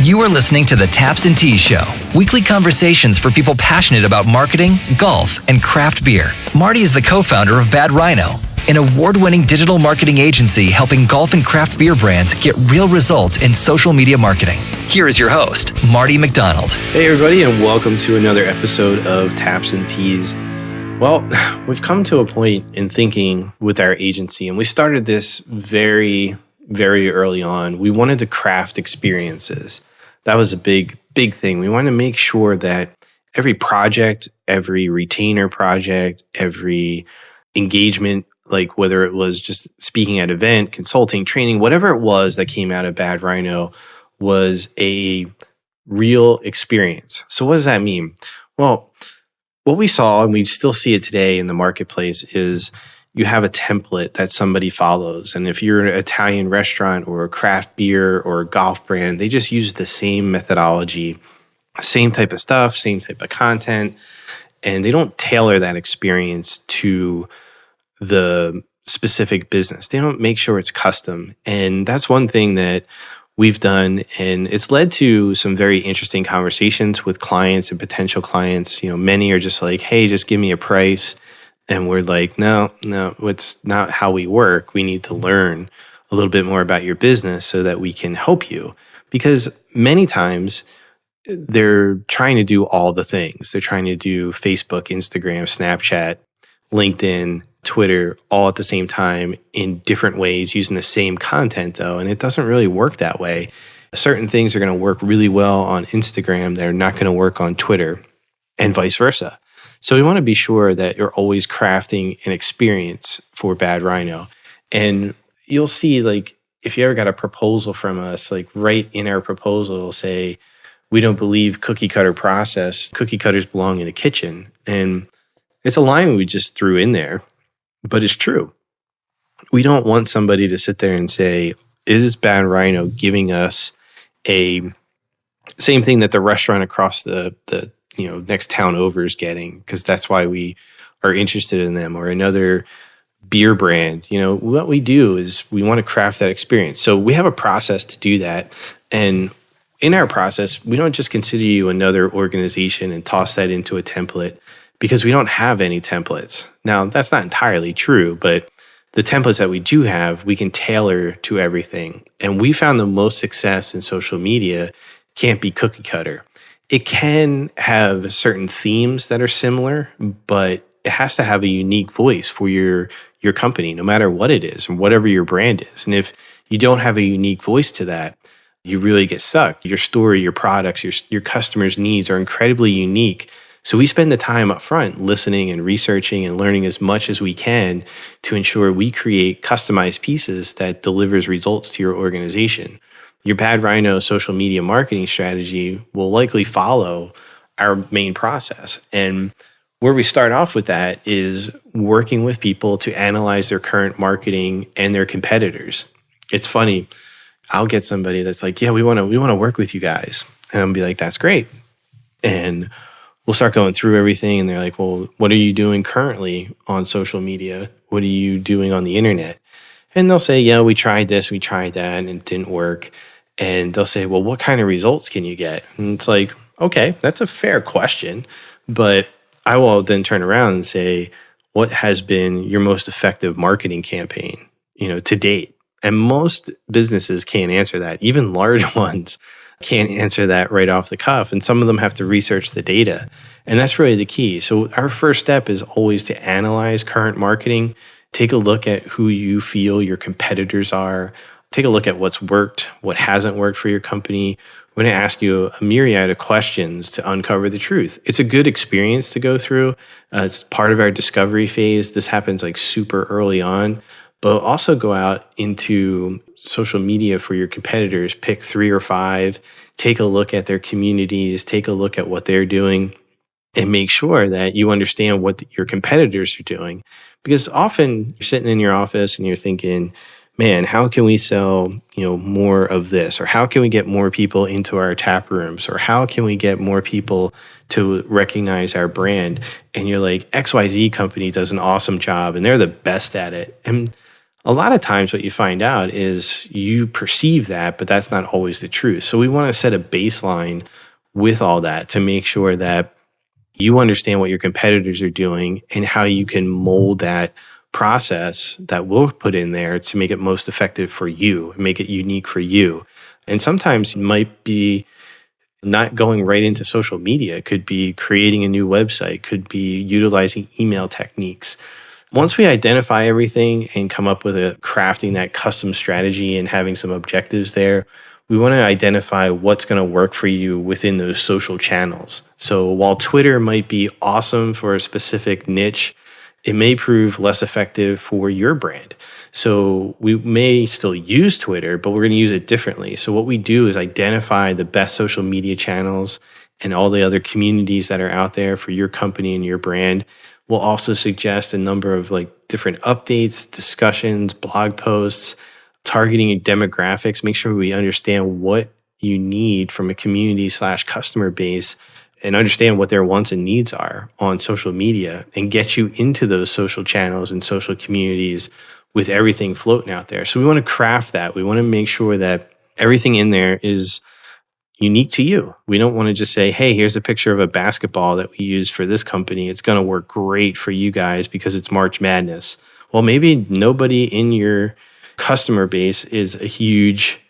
You are listening to the Taps and Teas Show, weekly conversations for people passionate about marketing, golf, and craft beer. Marty is the co-founder of Bad Rhino, an award-winning digital marketing agency helping golf and craft beer brands get real results in social media marketing. Here is your host, Marty McDonald. Hey everybody, and welcome to another episode of Taps and Teas. Well, we've come to a point in thinking with our agency, and we started this very early on. We wanted to craft experiences. That was a big thing. We wanted to make sure that every project, every retainer project, every engagement, like whether it was just speaking at an event, consulting, training, whatever it was that came out of Bad Rhino was a real experience. So what does that mean? Well, what we saw, and we still see it today in the marketplace, is you have a template that somebody follows. And if you're an Italian restaurant or a craft beer or a golf brand, they just use the same methodology, same type of stuff, same type of content, and they don't tailor that experience to the specific business. They don't make sure it's custom. And that's one thing that we've done, and it's led to some very interesting conversations with clients and potential clients. You know, many are just like, hey, just give me a price. And we're like, no, it's not how we work. We need to learn a little bit more about your business so that we can help you. Because many times they're trying to do all the things. They're trying to do Facebook, Instagram, Snapchat, LinkedIn, Twitter, all at the same time in different ways using the same content though. And it doesn't really work that way. Certain things are going to work really well on Instagram. They're not going to work on Twitter and vice versa. So we want to be sure that you're always crafting an experience for Bad Rhino. And you'll see, like, if you ever got a proposal from us, like right in our proposal, it'll say, we don't believe cookie cutter process. Cookie cutters belong in the kitchen. And it's a line we just threw in there, but it's true. We don't want somebody to sit there and say, is Bad Rhino giving us a same thing that the restaurant across the next town over is getting, because that's why we are interested in them, or another beer brand. You know, what we do is we want to craft that experience. So we have a process to do that. And in our process, we don't just consider you another organization and toss that into a template, because we don't have any templates. Now, that's not entirely true, but the templates that we do have, we can tailor to everything. And we found the most success in social media can't be cookie cutter. It can have certain themes that are similar, but it has to have a unique voice for your company, no matter what it is and whatever your brand is. And if you don't have a unique voice to that, you really get stuck. Your story, your products, your customers' needs are incredibly unique. So we spend the time up front listening and researching and learning as much as we can to ensure we create customized pieces that delivers results to your organization. Your Bad Rhino social media marketing strategy will likely follow our main process. And where we start off with that is working with people to analyze their current marketing and their competitors. It's funny. I'll get somebody that's like, yeah, we want to work with you guys. And I'll be like, that's great. And we'll start going through everything. And they're like, well, what are you doing currently on social media? What are you doing on the internet? And they'll say, yeah, we tried this, we tried that, and it didn't work. And they'll say, well, what kind of results can you get? And it's like, okay, that's a fair question. But I will then turn around and say, what has been your most effective marketing campaign, to date? And most businesses can't answer that. Even large ones can't answer that right off the cuff. And some of them have to research the data. And that's really the key. So our first step is always to analyze current marketing. Take a look at who you feel your competitors are. Take a look at what's worked, what hasn't worked for your company. We're going to ask you a myriad of questions to uncover the truth. It's a good experience to go through. It's part of our discovery phase. This happens like super early on. But also go out into social media for your competitors. Pick 3 or 5. Take a look at their communities. Take a look at what they're doing. And make sure that you understand what your competitors are doing. Because often you're sitting in your office and you're thinking, man, how can we sell, more of this? Or how can we get more people into our tap rooms? Or how can we get more people to recognize our brand? And you're like, XYZ company does an awesome job and they're the best at it. And a lot of times what you find out is you perceive that, but that's not always the truth. So we want to set a baseline with all that to make sure that you understand what your competitors are doing and how you can mold that process that we'll put in there to make it most effective for you, make it unique for you. And sometimes it might be not going right into social media. It could be creating a new website, could be utilizing email techniques. Once we identify everything and come up with crafting that custom strategy and having some objectives there, we want to identify what's going to work for you within those social channels. So while Twitter might be awesome for a specific niche, it may prove less effective for your brand. So we may still use Twitter, but we're going to use it differently. So what we do is identify the best social media channels and all the other communities that are out there for your company and your brand. We'll also suggest a number of different updates, discussions, blog posts, targeting demographics. Make sure we understand what you need from a community/customer base and understand what their wants and needs are on social media and get you into those social channels and social communities with everything floating out there. So we want to craft that. We want to make sure that everything in there is unique to you. We don't want to just say, hey, here's a picture of a basketball that we use for this company. It's going to work great for you guys because it's March Madness. Well, maybe nobody in your customer base is a huge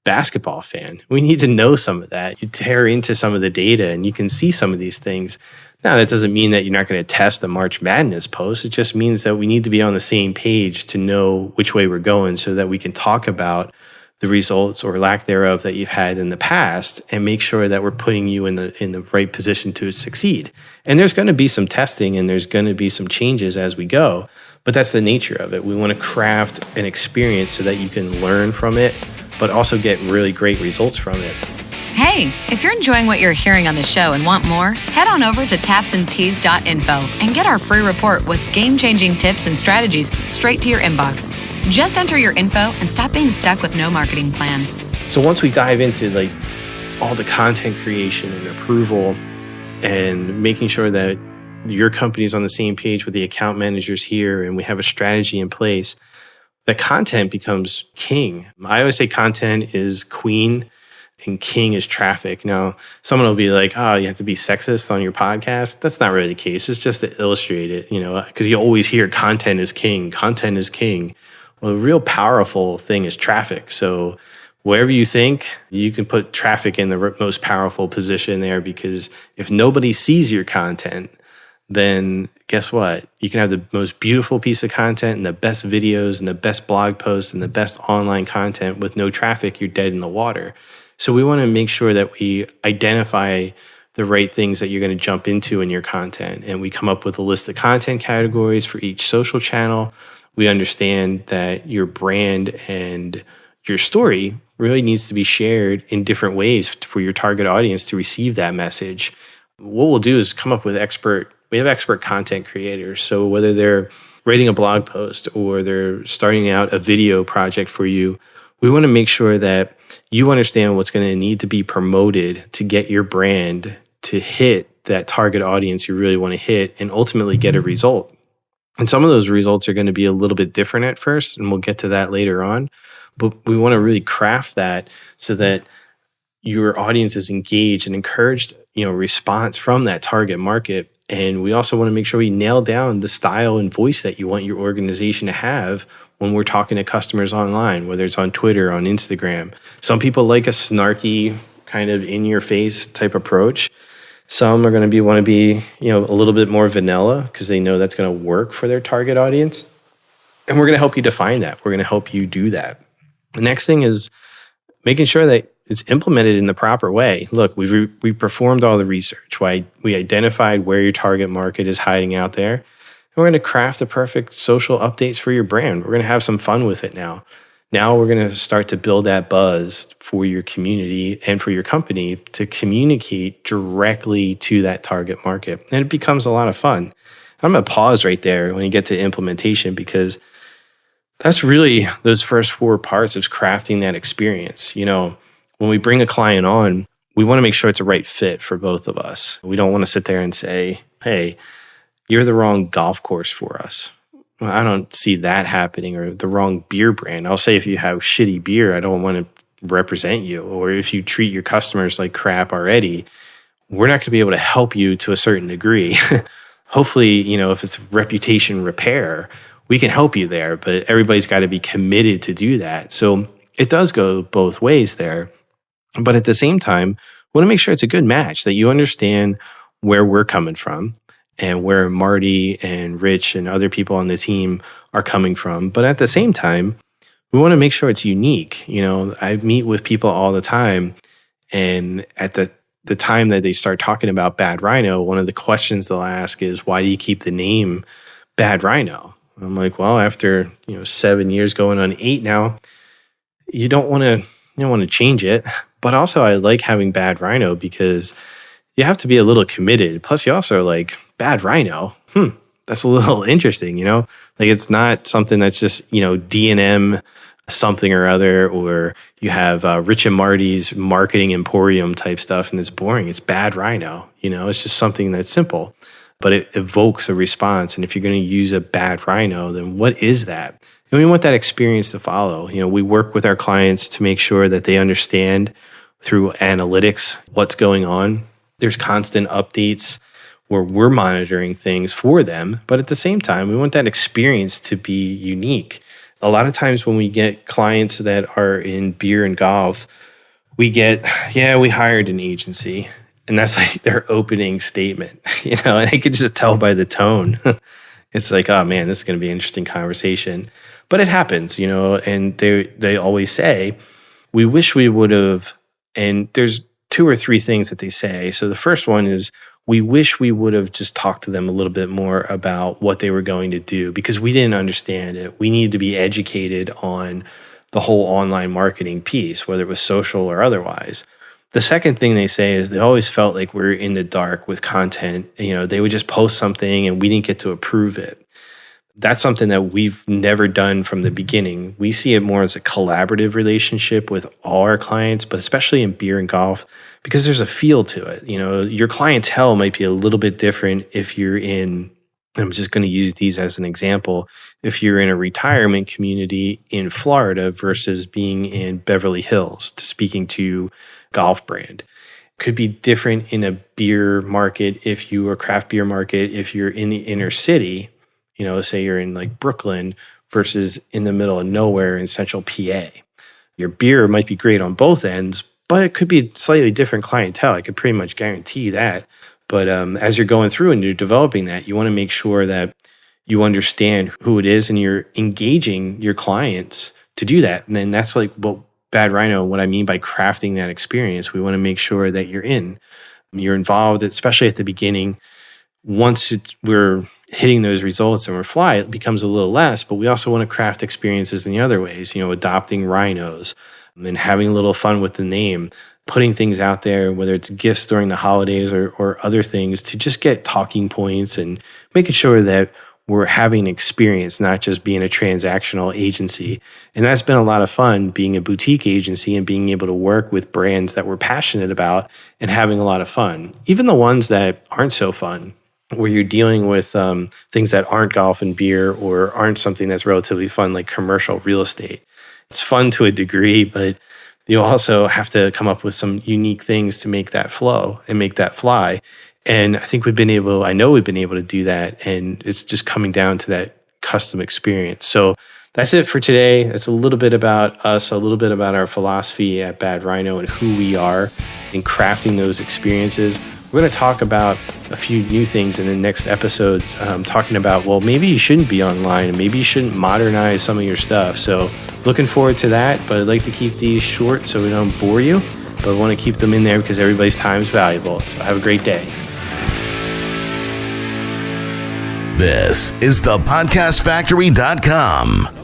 basketball fan. We need to know some of that. You tear into some of the data and you can see some of these things. Now, that doesn't mean that you're not going to test the March Madness post. It just means that we need to be on the same page to know which way we're going so that we can talk about the results or lack thereof that you've had in the past and make sure that we're putting you in the right position to succeed. And there's going to be some testing and there's going to be some changes as we go, but that's the nature of it. We want to craft an experience so that you can learn from it, but also get really great results from it. Hey, if you're enjoying what you're hearing on the show and want more, head on over to tapsandtees.info and get our free report with game-changing tips and strategies straight to your inbox. Just enter your info and stop being stuck with no marketing plan. So once we dive into all the content creation and approval and making sure that your company's on the same page with the account managers here and we have a strategy in place, the content becomes king. I always say content is queen and king is traffic. Now, someone will be like, oh, you have to be sexist on your podcast. That's not really the case. It's just to illustrate it, because you always hear content is king, content is king. Well, the real powerful thing is traffic. So wherever you think, you can put traffic in the most powerful position there, because if nobody sees your content, then guess what? You can have the most beautiful piece of content and the best videos and the best blog posts and the best online content with no traffic. You're dead in the water. So we want to make sure that we identify the right things that you're going to jump into in your content. And we come up with a list of content categories for each social channel. We understand that your brand and your story really needs to be shared in different ways for your target audience to receive that message. What we'll do is come up with we have expert content creators. So whether they're writing a blog post or they're starting out a video project for you, we want to make sure that you understand what's going to need to be promoted to get your brand to hit that target audience you really want to hit and ultimately get a result. And some of those results are going to be a little bit different at first, and we'll get to that later on. But we want to really craft that so that your audience is engaged and encouraged, response from that target market. And we also want to make sure we nail down the style and voice that you want your organization to have when we're talking to customers online, whether it's on Twitter, on Instagram. Some people like a snarky, kind of in-your-face type approach. Some are going to want to be, a little bit more vanilla because they know that's going to work for their target audience. And we're going to help you define that. We're going to help you do that. The next thing is making sure that it's implemented in the proper way. Look, we performed all the research. We identified where your target market is hiding out there. And we're going to craft the perfect social updates for your brand. We're going to have some fun with it now. Now we're going to start to build that buzz for your community and for your company to communicate directly to that target market. And it becomes a lot of fun. I'm going to pause right there when you get to implementation, because that's really those first 4 parts of crafting that experience. When we bring a client on, we want to make sure it's a right fit for both of us. We don't want to sit there and say, hey, you're the wrong golf course for us. well, I don't see that happening, or the wrong beer brand. I'll say if you have shitty beer, I don't want to represent you. Or if you treat your customers like crap already, we're not going to be able to help you to a certain degree. Hopefully, if it's reputation repair, we can help you there, but everybody's got to be committed to do that. So it does go both ways there. But at the same time, we want to make sure it's a good match, that you understand where we're coming from and where Marty and Rich and other people on the team are coming from. But at the same time, we want to make sure it's unique. I meet with people all the time, and at the time that they start talking about Bad Rhino, one of the questions they'll ask is, why do you keep the name Bad Rhino? I'm like, well, after 7 years going on 8 now, you don't want to change it. But also, I like having Bad Rhino because you have to be a little committed. Plus, you also are like, Bad Rhino. That's a little interesting. Like, it's not something that's just D&M something or other, or you have Rich and Marty's marketing emporium type stuff, and it's boring. It's Bad Rhino. It's just something that's simple, but it evokes a response. And if you're going to use a Bad Rhino, then what is that? And we want that experience to follow. We work with our clients to make sure that they understand through analytics what's going on. There's constant updates where we're monitoring things for them, but at the same time, we want that experience to be unique. A lot of times when we get clients that are in beer and golf, we get, we hired an agency. And that's like their opening statement, and I could just tell by the tone. It's like, oh man, this is going to be an interesting conversation. But it happens, and they always say, we wish we would have, and there's 2 or 3 things that they say. So the first one is, we wish we would have just talked to them a little bit more about what they were going to do, because we didn't understand it. We needed to be educated on the whole online marketing piece, whether it was social or otherwise. The second thing they say is they always felt like we're in the dark with content. They would just post something and we didn't get to approve it. That's something that we've never done from the beginning. We see it more as a collaborative relationship with all our clients, but especially in beer and golf, because there's a feel to it. Your clientele might be a little bit different if you're in, I'm just going to use these as an example, if you're in a retirement community in Florida versus being in Beverly Hills, speaking to golf brand. Could be different in a beer market if you are craft beer market, if you're in the inner city, say you're in like Brooklyn versus in the middle of nowhere in central PA. Your beer might be great on both ends, but it could be slightly different clientele. I could pretty much guarantee that. But as you're going through and you're developing that, you want to make sure that you understand who it is and you're engaging your clients to do that. And then that's like what Bad Rhino, what I mean by crafting that experience. We want to make sure that you're involved, especially at the beginning. Once we're hitting those results and we're fly, it becomes a little less, but we also want to craft experiences in the other ways, adopting rhinos and having a little fun with the name, putting things out there, whether it's gifts during the holidays or other things, to just get talking points and making sure that we're having an experience, not just being a transactional agency. And that's been a lot of fun, being a boutique agency and being able to work with brands that we're passionate about and having a lot of fun. Even the ones that aren't so fun, where you're dealing with things that aren't golf and beer or aren't something that's relatively fun, like commercial real estate. It's fun to a degree, but you also have to come up with some unique things to make that flow and make that fly. And I think I know we've been able to do that. And it's just coming down to that custom experience. So that's it for today. It's a little bit about us, a little bit about our philosophy at Bad Rhino and who we are in crafting those experiences. We're going to talk about a few new things in the next episodes, talking about, well, maybe you shouldn't be online and maybe you shouldn't modernize some of your stuff. So looking forward to that, but I'd like to keep these short so we don't bore you, but I want to keep them in there because everybody's time is valuable. So have a great day. This is thepodcastfactory.com.